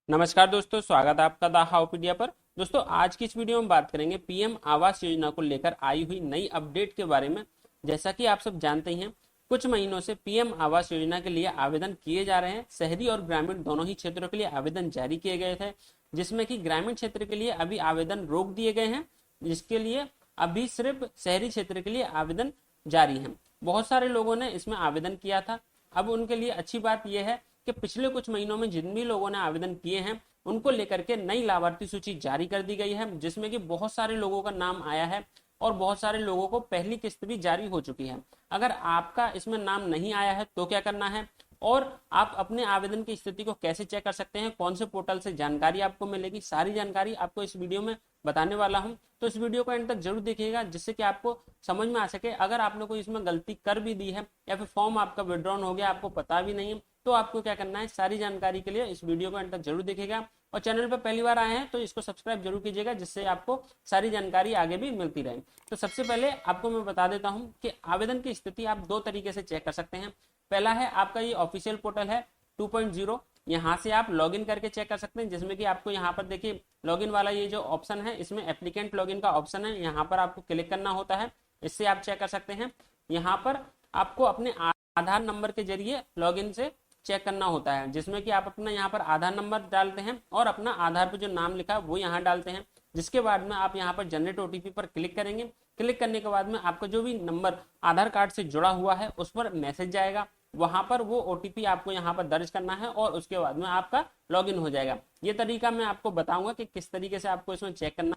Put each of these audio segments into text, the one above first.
नमस्कार दोस्तों, स्वागत है आपका द हाउपीडिया पर। दोस्तों, आज की इस वीडियो में बात करेंगे पीएम आवास योजना को लेकर आई हुई नई अपडेट के बारे में। जैसा कि आप सब जानते हैं, कुछ महीनों से पीएम आवास योजना के लिए आवेदन किए जा रहे हैं। शहरी और ग्रामीण दोनों ही क्षेत्रों के लिए आवेदन जारी किए गए थे, जिसमें कि ग्रामीण क्षेत्र के लिए अभी आवेदन रोक दिए गए हैं, जिसके लिए अभी सिर्फ शहरी क्षेत्र के लिए आवेदन जारी है। बहुत सारे लोगों ने इसमें आवेदन किया था। अब उनके लिए अच्छी बात यह है कि पिछले कुछ महीनों में जिन भी लोगों ने आवेदन किए हैं उनको लेकर के नई लाभार्थी सूची जारी कर दी गई है, जिसमें कि बहुत सारे लोगों का नाम आया है और बहुत सारे लोगों को पहली किस्त भी जारी हो चुकी है। अगर आपका इसमें नाम नहीं आया है तो क्या करना है और आप अपने आवेदन की स्थिति को कैसे चेक कर सकते हैं, कौन से पोर्टल से जानकारी आपको मिलेगी, सारी जानकारी आपको इस वीडियो में बताने वाला हूं। तो इस वीडियो को एंड तक जरूर देखिएगा, जिससे कि आपको समझ में आ सके। अगर आपने कोई इसमें गलती कर भी दी है या फिर फॉर्म आपका विड्रॉन हो गया, आपको पता भी नहीं है, तो आपको क्या करना है, सारी जानकारी के लिए इस वीडियो को एंड तक जरूर देखिएगा। और चैनल पर पहली बार आए हैं तो इसको सब्सक्राइब जरूर कीजिएगा, जिससे आपको सारी जानकारी आगे भी मिलती रहे। तो सबसे पहले आपको मैं बता देता हूं कि आवेदन की स्थिति आप दो तरीके से चेक कर सकते हैं। पहला है आपका ये ऑफिशियल पोर्टल है 2.0, यहाँ से आप लॉगिन करके चेक कर सकते हैं, जिसमें कि आपको यहाँ पर देखिए लॉगिन वाला ये जो ऑप्शन है, इसमें एप्लीकेंट लॉगिन का ऑप्शन है, यहाँ पर आपको क्लिक करना होता है। इससे आप चेक कर सकते हैं। यहाँ पर आपको अपने आधार नंबर के जरिए लॉगिन से चेक करना होता है, जिसमें कि आप अपना यहाँ पर आधार नंबर डालते हैं और अपना आधार पर जो नाम लिखा है वो यहाँ डालते हैं। जिसके बाद में आप यहाँ पर जनरेट ओटीपी पर क्लिक करेंगे। क्लिक करने के बाद में आपका जो भी नंबर आधार कार्ड से जुड़ा हुआ है उस पर मैसेज जाएगा, वहां पर वो ओटीपी आपको यहाँ पर दर्ज करना है और उसके बाद में आपका लॉगिन हो जाएगा। ये तरीका मैं आपको बताऊंगा कि किस तरीके से आपको इसमें चेक करना।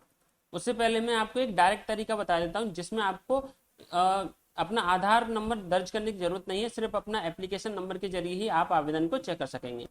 उससे पहले मैं आपको एक डायरेक्ट तरीका बता देता हूँ, जिसमें आपको अपना आधार नंबर दर्ज करने की जरूरत नहीं है, सिर्फ अपना एप्लीकेशन नंबर के जरिए ही आप आवेदन को चेक कर सकेंगे।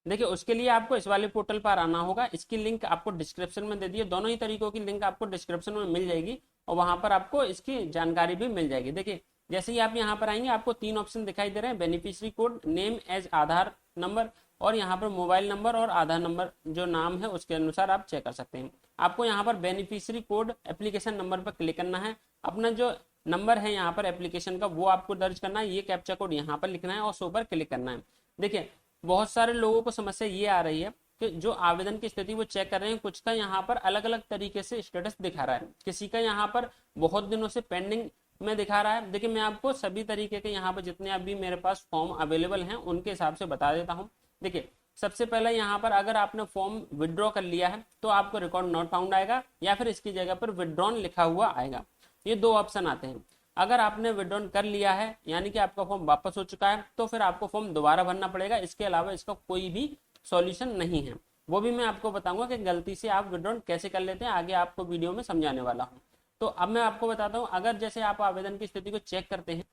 देखिए, उसके लिए आपको इस वाले पोर्टल पर आना होगा। इसकी लिंक आपको डिस्क्रिप्शन में दे दी है, दोनों ही तरीकों की लिंक आपको डिस्क्रिप्शन में मिल जाएगी और वहां पर आपको इसकी जानकारी भी मिल जाएगी। देखिए, जैसे ही आप यहाँ पर आएंगे आपको तीन ऑप्शन दिखाई दे रहे हैं, बेनिफिशियरी कोड, नेम एज आधार नंबर और यहाँ पर मोबाइल नंबर और आधार नंबर जो नाम है उसके अनुसार आप चेक कर सकते हैं। आपको यहाँ पर बेनिफिशियरी कोड एप्लीकेशन नंबर पर क्लिक करना है, अपना जो नंबर है यहाँ पर एप्लीकेशन का वो आपको दर्ज करना है, ये कैप्चा कोड यहाँ पर लिखना है और शो पर क्लिक करना है। देखिए, बहुत सारे लोगों को समस्या ये आ रही है कि जो आवेदन की स्थिति वो चेक कर रहे हैं, कुछ का यहाँ पर अलग अलग तरीके से स्टेटस दिखा रहा है, किसी का यहाँ पर बहुत दिनों से पेंडिंग में दिखा रहा है। देखिए, मैं आपको सभी तरीके के यहाँ पर जितने अभी मेरे पास फॉर्म अवेलेबल हैं उनके हिसाब से बता देता हूँ। देखिए, सबसे पहले यहाँ पर अगर आपने फॉर्म विड्रॉ कर लिया है तो आपको रिकॉर्ड नॉट फाउंड आएगा या फिर इसकी जगह पर विड्रॉन लिखा हुआ आएगा। ये दो ऑप्शन आते हैं। अगर आपने विड्रॉन कर लिया है यानी कि आपका फॉर्म वापस हो चुका है, तो फिर आपको फॉर्म दोबारा भरना पड़ेगा। इसके अलावा इसका कोई भी सॉल्यूशन नहीं है, वो भी मैं आपको बताऊंगा कि गलती से आप विड्रॉन कैसे कर लेते हैं, आगे आपको वीडियो में समझाने वाला हूँ। तो अब मैं आपको बताता हूँ, अगर जैसे आप आवेदन की स्थिति को चेक करते हैं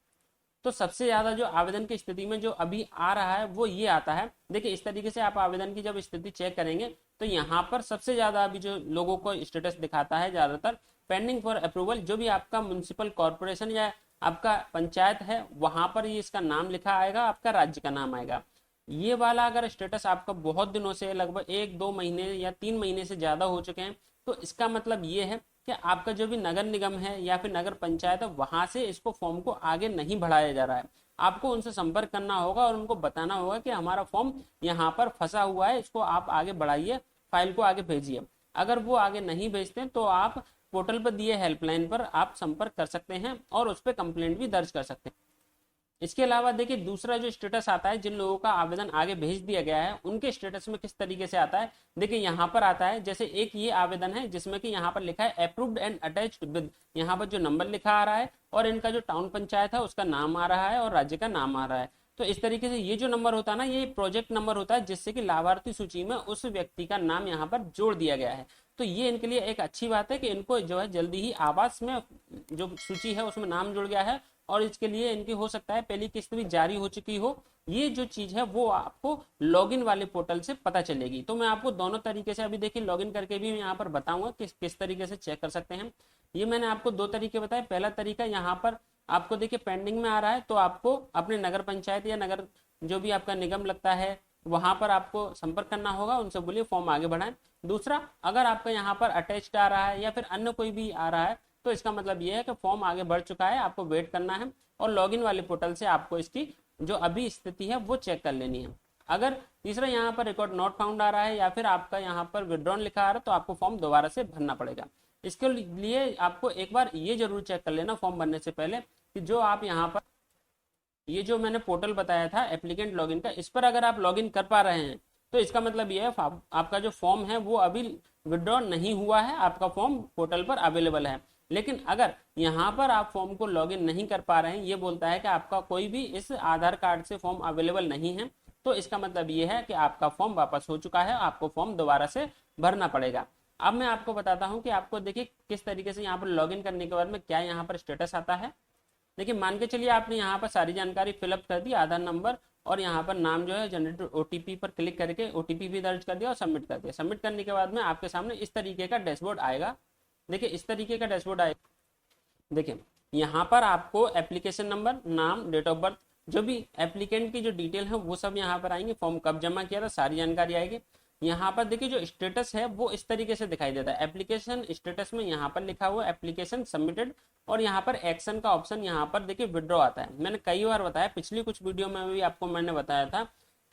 तो सबसे ज्यादा जो आवेदन की स्थिति में जो अभी आ रहा है वो ये आता है। देखिए, इस तरीके से आप आवेदन की जब स्थिति चेक करेंगे तो यहाँ पर सबसे ज्यादा अभी जो लोगों को स्टेटस दिखाता है ज्यादातर पेंडिंग फॉर अप्रूवल। जो भी आपका म्युनिसिपल कॉर्पोरेशन या आपका पंचायत है वहां पर ये इसका नाम लिखा आएगा, आपका राज्य का नाम आएगा। ये वाला अगर स्टेटस आपका बहुत दिनों से, लगभग 1-2 महीने या 3 महीने से ज्यादा हो चुके हैं, तो इसका मतलब ये है कि आपका जो भी नगर निगम है या फिर नगर पंचायत है वहां से इसको फॉर्म को आगे नहीं बढ़ाया जा रहा है। आपको उनसे संपर्क करना होगा और उनको बताना होगा कि हमारा फॉर्म यहाँ पर फंसा हुआ है, इसको आप आगे बढ़ाइए, फाइल को आगे भेजिए। अगर वो आगे नहीं भेजते तो आप पोर्टल पर दिए हेल्पलाइन पर आप संपर्क कर सकते हैं और उस पर कंप्लेंट भी दर्ज कर सकते हैं। इसके अलावा देखिए, दूसरा जो स्टेटस आता है, जिन लोगों का आवेदन आगे भेज दिया गया है उनके स्टेटस में किस तरीके से आता है। देखिए, यहाँ पर आता है, जैसे एक ये आवेदन है जिसमें कि यहाँ पर लिखा है अप्रूव्ड एंड अटैच्ड विद, यहाँ पर जो नंबर लिखा आ रहा है और इनका जो टाउन पंचायत है उसका नाम आ रहा है और राज्य का नाम आ रहा है। तो इस तरीके से ये जो नंबर होता है ना, ये प्रोजेक्ट नंबर होता है, जिससे कि लाभार्थी सूची में उस व्यक्ति का नाम यहाँ पर जोड़ दिया गया है। तो ये इनके लिए एक अच्छी बात है कि इनको जो है जल्दी ही आवास में जो सूची है उसमें नाम जुड़ गया है और इसके लिए इनकी हो सकता है पहली किस्त भी जारी हो चुकी हो। ये जो चीज है वो आपको लॉगिन वाले पोर्टल से पता चलेगी। तो मैं आपको दोनों तरीके से अभी देखिए लॉगिन करके भी यहाँ पर बताऊंगा कि किस तरीके से चेक कर सकते हैं। ये मैंने आपको दो तरीके बताए। पहला तरीका, यहाँ पर आपको देखिए पेंडिंग में आ रहा है तो आपको अपने नगर पंचायत या नगर जो भी आपका निगम लगता है वहां पर आपको संपर्क करना होगा, उनसे बोलिए फॉर्म आगे बढ़ाएं। दूसरा, अगर आपका यहाँ पर अटैच्ड आ रहा है या फिर अन्य कोई भी आ रहा है तो इसका मतलब ये है कि फॉर्म आगे बढ़ चुका है, आपको वेट करना है और लॉगिन वाले पोर्टल से आपको इसकी जो अभी स्थिति है वो चेक कर लेनी है। अगर तीसरा यहाँ पर रिकॉर्ड नॉट फाउंड आ रहा है या फिर आपका यहाँ पर विड्रॉन लिखा आ रहा है तो आपको फॉर्म दोबारा से भरना पड़ेगा। इसके लिए आपको एक बार ये जरूर चेक कर लेना फॉर्म भरने से पहले कि जो आप यहाँ पर ये जो मैंने पोर्टल बताया था एप्लीकेंट लॉगिन का, इस पर अगर आप लॉगिन कर पा रहे हैं तो इसका मतलब ये है आपका जो फॉर्म है वो अभी विड्रॉ नहीं हुआ है, आपका फॉर्म पोर्टल पर अवेलेबल है। लेकिन अगर यहाँ पर आप फॉर्म को लॉगिन नहीं कर पा रहे हैं, ये बोलता है कि आपका कोई भी इस आधार कार्ड से फॉर्म अवेलेबल नहीं है, तो इसका मतलब ये है कि आपका फॉर्म वापस हो चुका है, आपको फॉर्म दोबारा से भरना पड़ेगा। अब मैं आपको बताता हूँ कि आपको देखिए किस तरीके से यहाँ पर लॉगिन करने के बाद में क्या यहाँ पर स्टेटस आता है। देखिए मान के चलिए आपने यहाँ पर सारी जानकारी फिलअप कर दी, आधार नंबर और यहाँ पर नाम जो है जनरेट ओटीपी पर क्लिक करके ओटीपी भी दर्ज कर दिया और सबमिट कर दिया। सबमिट करने के बाद में आपके सामने इस तरीके का डैशबोर्ड आएगा। देखिए इस तरीके का डैशबोर्ड आएगा। देखिए यहाँ पर आपको एप्लीकेशन नंबर, नाम, डेट ऑफ बर्थ, जो भी एप्लीकेंट की जो डिटेल है वो सब यहाँ पर आएंगे। फॉर्म कब जमा किया था सारी जानकारी आएगी। यहाँ पर देखिए जो स्टेटस है वो इस तरीके से दिखाई देता है। एप्लीकेशन स्टेटस में यहाँ पर लिखा हुआ एप्लीकेशन सबमिटेड और यहाँ पर एक्शन का ऑप्शन यहाँ पर देखिए विड्रॉ आता है। मैंने कई बार बताया, पिछली कुछ वीडियो में भी आपको मैंने बताया था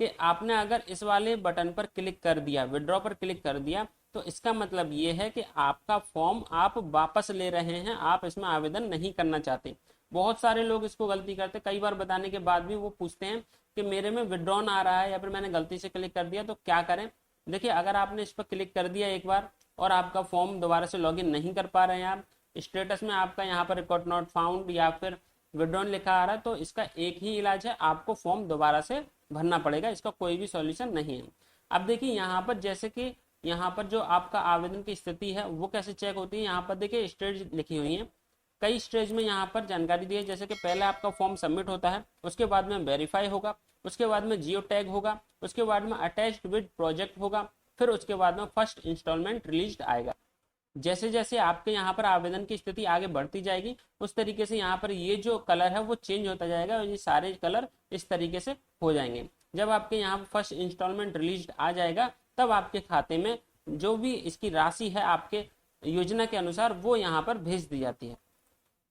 कि आपने अगर इस वाले बटन पर क्लिक कर दिया, विड्रॉ पर क्लिक कर दिया, तो इसका मतलब ये है कि आपका फॉर्म आप वापस ले रहे हैं, आप इसमें आवेदन नहीं करना चाहते। बहुत सारे लोग इसको गलती करते, कई बार बताने के बाद भी वो पूछते हैं कि मेरे में विड्रॉन आ रहा है या फिर मैंने गलती से क्लिक कर दिया तो क्या करें। देखिए अगर आपने इस पर क्लिक कर दिया एक बार और आपका फॉर्म दोबारा से लॉगिन नहीं कर पा रहे हैं आप, स्टेटस में आपका यहाँ पर रिकॉर्ड नॉट फाउंड या फिर विड्रॉन लिखा आ रहा है, तो इसका एक ही इलाज है, आपको फॉर्म दोबारा से भरना पड़ेगा। इसका कोई भी सॉल्यूशन नहीं है। अब देखिए यहाँ पर जैसे कि यहाँ पर जो आपका आवेदन की स्थिति है वो कैसे चेक होती है, यहाँ पर देखिए स्टेज लिखी हुई है। कई स्टेज में यहाँ पर जानकारी दी है, जैसे कि पहले आपका फॉर्म सबमिट होता है, उसके बाद में वेरीफाई होगा, उसके बाद में जियो टैग होगा, उसके बाद में अटैच्ड विद प्रोजेक्ट होगा, फिर उसके बाद में फर्स्ट इंस्टॉलमेंट रिलीज आएगा। जैसे जैसे आपके यहाँ पर आवेदन की स्थिति आगे बढ़ती जाएगी उस तरीके से यहाँ पर ये जो कलर है वो चेंज होता जाएगा और ये सारे कलर इस तरीके से हो जाएंगे। जब आपके यहाँ पर फर्स्ट इंस्टॉलमेंट रिलीज आ जाएगा तब आपके खाते में जो भी इसकी राशि है आपके योजना के अनुसार वो यहाँ पर भेज दी जाती है।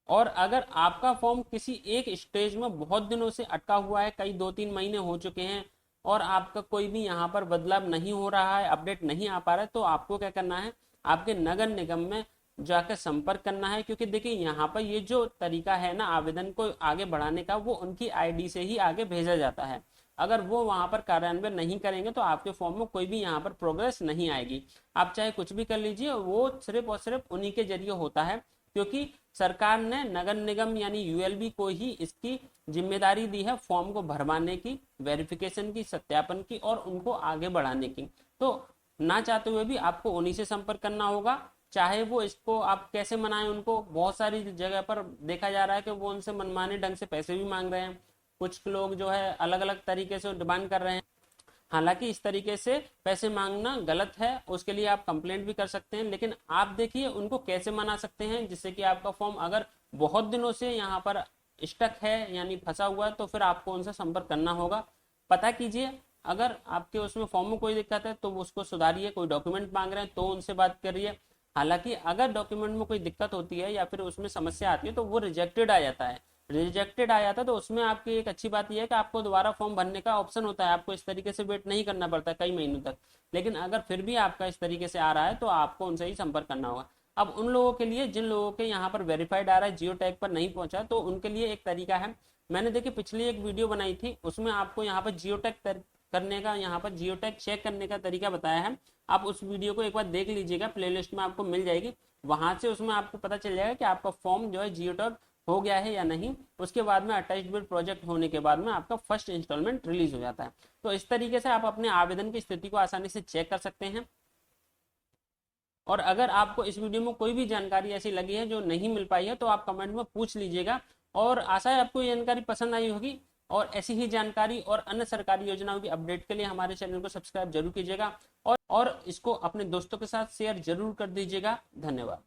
और अगर आपका फॉर्म किसी एक स्टेज में बहुत दिनों से अटका हुआ है, कई 2-3 महीने हो चुके हैं और आपका कोई भी यहाँ पर बदलाव नहीं हो रहा है, अपडेट नहीं आ पा रहा है, तो आपको क्या करना है, आपके नगर निगम में जाकर संपर्क करना है। क्योंकि देखिए यहाँ पर ये जो तरीका है ना आवेदन को आगे बढ़ाने का, वो उनकी आईडी से ही आगे भेजा जाता है। अगर वो वहां पर कार्यान्वयन नहीं करेंगे तो आपके फॉर्म में कोई भी यहाँ पर प्रोग्रेस नहीं आएगी। आप चाहे कुछ भी कर लीजिए, वो सिर्फ और सिर्फ उन्हीं के जरिए होता है, क्योंकि सरकार ने नगर निगम यानी यूएलबी को ही इसकी जिम्मेदारी दी है फॉर्म को भरवाने की, वेरिफिकेशन की, सत्यापन की और उनको आगे बढ़ाने की। तो ना चाहते हुए भी आपको उन्हीं से संपर्क करना होगा। चाहे वो इसको आप कैसे मनाएं, उनको बहुत सारी जगह पर देखा जा रहा है कि वो उनसे मनमाने ढंग से पैसे भी मांग रहे हैं, कुछ लोग जो है अलग अलग तरीके से डिमांड कर रहे हैं। हालांकि इस तरीके से पैसे मांगना गलत है, उसके लिए आप कंप्लेंट भी कर सकते हैं, लेकिन आप देखिए उनको कैसे मना सकते हैं जिससे कि आपका फॉर्म अगर बहुत दिनों से यहाँ पर स्टक है यानी फंसा हुआ है तो फिर आपको उनसे संपर्क करना होगा। पता कीजिए, अगर आपके उसमें फॉर्म में कोई दिक्कत है तो उसको सुधारिए, कोई डॉक्यूमेंट मांग रहे हैं तो उनसे बात करिए। हालांकि अगर डॉक्यूमेंट में कोई दिक्कत होती है या फिर उसमें समस्या आती है तो वो रिजेक्टेड आ जाता है। रिजेक्टेड आ जाता है तो उसमें आपकी एक अच्छी बात यह है कि आपको दोबारा फॉर्म भरने का ऑप्शन होता है, आपको इस तरीके से वेट नहीं करना पड़ता कई महीनों तक। लेकिन अगर फिर भी आपका इस तरीके से आ रहा है तो आपको उनसे ही संपर्क करना होगा। अब उन लोगों के लिए जिन लोगों के यहाँ पर वेरीफाइड आ रहा है, जियो टैग पर नहीं पहुंचा, तो उनके लिए एक तरीका है। मैंने देखिए पिछली एक वीडियो बनाई थी, उसमें आपको यहाँ पर जियो टैग करने का, यहाँ पर जियो टैग चेक करने का तरीका बताया है। आप उस वीडियो को एक बार देख लीजिएगा, प्लेलिस्ट में आपको मिल जाएगी, वहां से उसमें आपको पता चल जाएगा कि आपका फॉर्म जो है जियो टैग हो गया है या नहीं। उसके बाद में अटैच्ड विद प्रोजेक्ट होने के बाद में आपका फर्स्ट इंस्टॉलमेंट रिलीज हो जाता है। तो इस तरीके से आप अपने आवेदन की स्थिति को आसानी से चेक कर सकते हैं। और अगर आपको इस वीडियो में कोई भी जानकारी ऐसी लगी है जो नहीं मिल पाई है तो आप कमेंट में पूछ लीजिएगा। और आशा है आपको ये जानकारी पसंद आई होगी। और ऐसी ही जानकारी और अन्य सरकारी योजनाओं की अपडेट के लिए हमारे चैनल को सब्सक्राइब जरूर कीजिएगा और इसको अपने दोस्तों के साथ शेयर जरूर कर दीजिएगा। धन्यवाद।